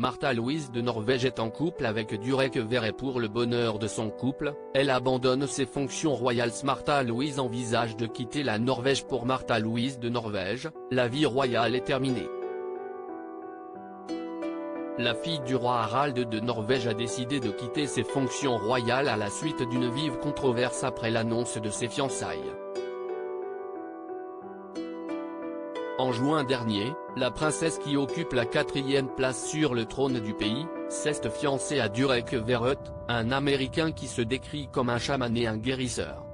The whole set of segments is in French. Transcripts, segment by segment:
Märtha Louise de Norvège est en couple avec Durek Verrey. Pour le bonheur de son couple, elle abandonne ses fonctions royales. Märtha Louise envisage de quitter la Norvège. Pour Märtha Louise de Norvège, la vie royale est terminée. La fille du roi Harald de Norvège a décidé de quitter ses fonctions royales à la suite d'une vive controverse après l'annonce de ses fiançailles. En juin dernier, la princesse, qui occupe la 4e place sur le trône du pays, s'est fiancée à Durek Verrey, un Américain qui se décrit comme un chaman et un guérisseur.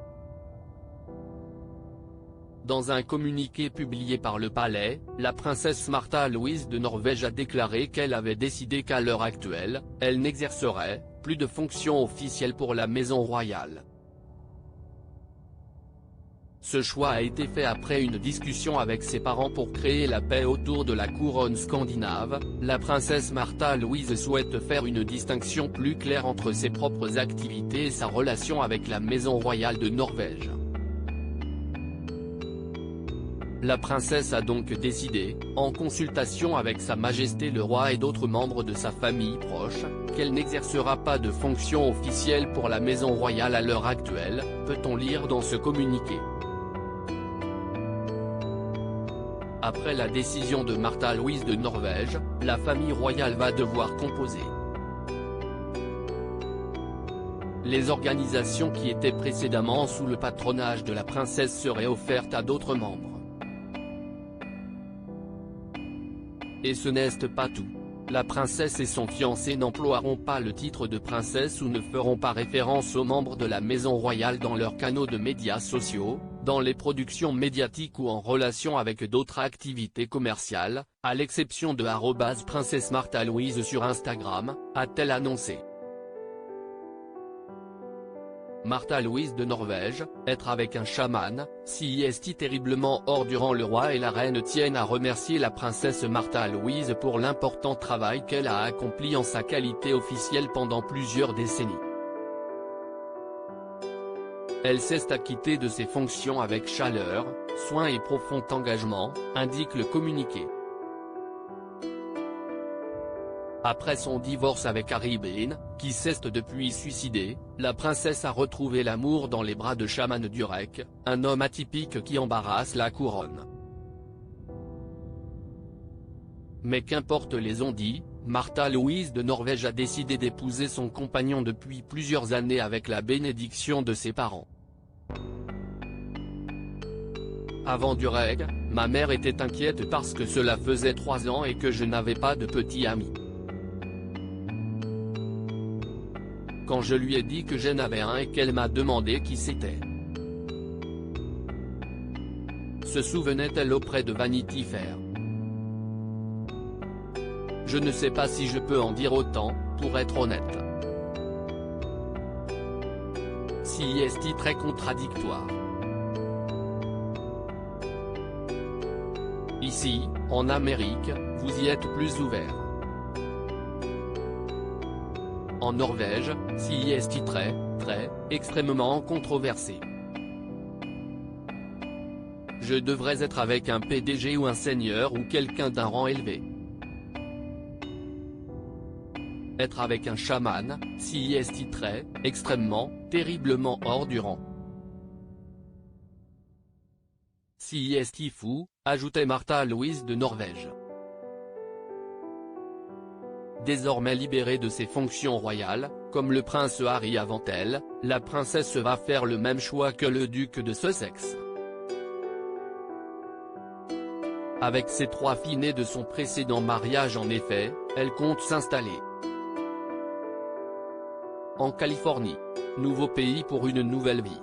Dans un communiqué publié par le palais, la princesse Märtha Louise de Norvège a déclaré qu'elle avait décidé qu'à l'heure actuelle, elle n'exercerait plus de fonctions officielles pour la maison royale. Ce choix a été fait après une discussion avec ses parents pour créer la paix autour de la couronne scandinave. La princesse Märtha Louise souhaite faire une distinction plus claire entre ses propres activités et sa relation avec la maison royale de Norvège. La princesse a donc décidé, en consultation avec Sa Majesté le Roi et d'autres membres de sa famille proche, qu'elle n'exercera pas de fonction officielle pour la maison royale à l'heure actuelle, peut-on lire dans ce communiqué. Après la décision de Märtha Louise de Norvège, la famille royale va devoir composer. Les organisations qui étaient précédemment sous le patronage de la princesse seraient offertes à d'autres membres. Et ce n'est pas tout. La princesse et son fiancé n'emploieront pas le titre de princesse ou ne feront pas référence aux membres de la maison royale dans leurs canaux de médias sociaux, dans les productions médiatiques ou en relation avec d'autres activités commerciales, à l'exception de @princesse Märtha Louise sur Instagram, a-t-elle annoncé. Märtha Louise de Norvège, être avec un chaman, si est terriblement hors. Durant le roi et la reine tiennent à remercier la princesse Märtha Louise pour l'important travail qu'elle a accompli en sa qualité officielle pendant plusieurs décennies. Elle s'est acquittée de ses fonctions avec chaleur, soin et profond engagement, indique le communiqué. Après son divorce avec Harry Bean, qui s'est depuis suicidé, la princesse a retrouvé l'amour dans les bras de chaman Durek, un homme atypique qui embarrasse la couronne. Mais qu'importe les on-dit, Märtha Louise de Norvège a décidé d'épouser son compagnon depuis plusieurs années avec la bénédiction de ses parents. Avant Durek, ma mère était inquiète parce que cela faisait 3 ans et que je n'avais pas de petit ami. Quand je lui ai dit que j'en avais un et qu'elle m'a demandé qui c'était. Se souvenait-elle auprès de Vanity Fair. Je ne sais pas si je peux en dire autant, pour être honnête. Si est très contradictoire. Ici, en Amérique, vous y êtes plus ouvert. En Norvège, si est très, extrêmement controversé. Je devrais être avec un PDG ou un seigneur ou quelqu'un d'un rang élevé. Être avec un chaman, si est très, extrêmement, terriblement hors du rang. Si est fou, ajoutait Märtha Louise de Norvège. Désormais libérée de ses fonctions royales, comme le prince Harry avant elle, la princesse va faire le même choix que le duc de Sussex. Avec ses 3 filles nées de son précédent mariage, en effet, elle compte s'installer en Californie, nouveau pays pour une nouvelle vie.